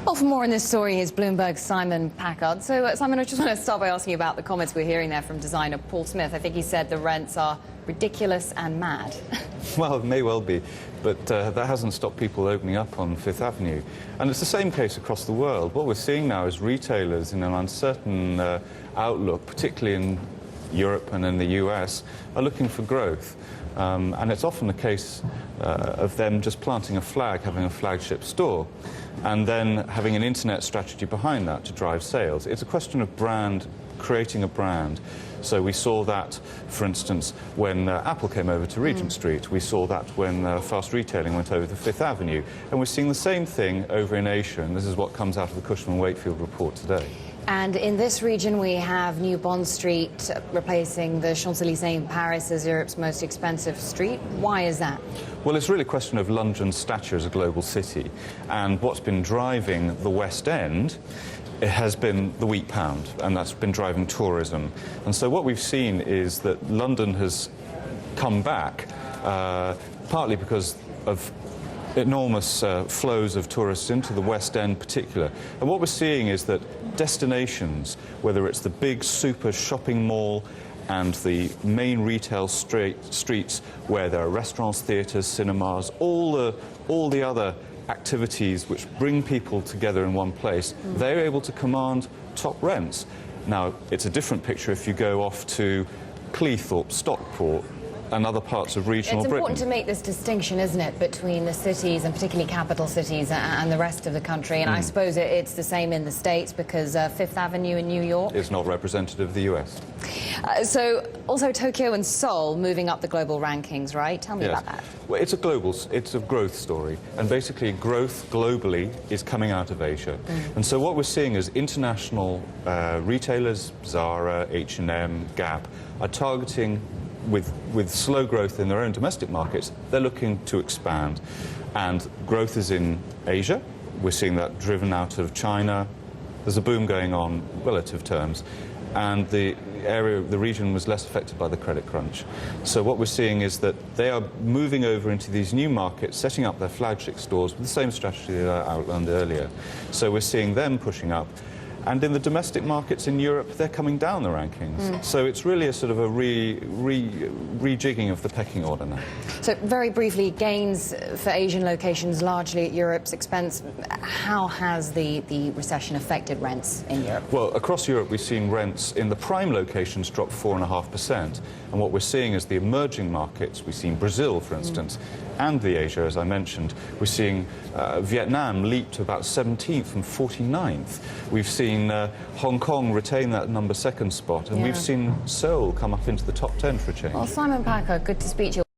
Well, for more on this story, here's Bloomberg's Simon Packard. So, Simon, I just want to start by asking you about the comments we're hearing there from designer Paul Smith. I think he said the rents are ridiculous and mad. Well, it may well be, but that hasn't stopped people opening up on Fifth Avenue. And it's the same case across the world. What we're seeing now is retailers in an uncertain outlook, particularly in Europe and in the US, are looking for growth. And it's often the case of them just planting a flag, having a flagship store, and then having an internet strategy behind that to drive sales. It's a question of brand, creating a brand. So we saw that, for instance, when Apple came over to Regent Street. We saw that when fast retailing went over to Fifth Avenue. And we're seeing the same thing over in Asia, and this is what comes out of the Cushman & Wakefield report today. And in this region, we have New Bond Street replacing the Champs-Élysées in Paris as Europe's most expensive street. Why is that? Well, it's really a question of London's stature as a global city. And what's been driving the West End, it has been the weak pound, and that's been driving tourism. And so what we've seen is that London has come back, partly because of enormous flows of tourists into the West End in particular. And what we're seeing is that destinations, whether it's the big super shopping mall and the main retail streets where there are restaurants, theatres, cinemas, all the other activities which bring people together in one place, they're able to command top rents. Now, it's a different picture if you go off to Cleethorpes, Stockport, and other parts of regional Britain. It's important to make this distinction, isn't it, between the cities, and particularly capital cities, and the rest of the country. And I suppose it's the same in the States, because Fifth Avenue in New York is not representative of the US. So, also Tokyo and Seoul moving up the global rankings, right? Tell me about that. Well, it's a growth story, and basically growth globally is coming out of Asia. And so what we're seeing is international retailers, Zara, H&M, Gap, are targeting with slow growth in their own domestic markets. They're looking to expand, and growth is in Asia. We're seeing that driven out of China. There's a boom going on relative terms, and the region was less affected by the credit crunch. So what we're seeing is that they are moving over into these new markets, setting up their flagship stores with the same strategy that I outlined earlier. So we're seeing them pushing up. And in the domestic markets in Europe, they're coming down the rankings. So it's really a sort of a rejigging of the pecking order now. So very briefly, gains for Asian locations largely at Europe's expense. How has the recession affected rents in Europe? Well, across Europe, we've seen rents in the prime locations drop 4.5%. And what we're seeing is the emerging markets, we've seen Brazil, for instance, and the Asia, as I mentioned. We're seeing Vietnam leap to about 17th from 49th. We've seen Hong Kong retain that #2 spot, and we've seen Seoul come up into the top 10 for a change. Well, Simon Packard, good to speak to you.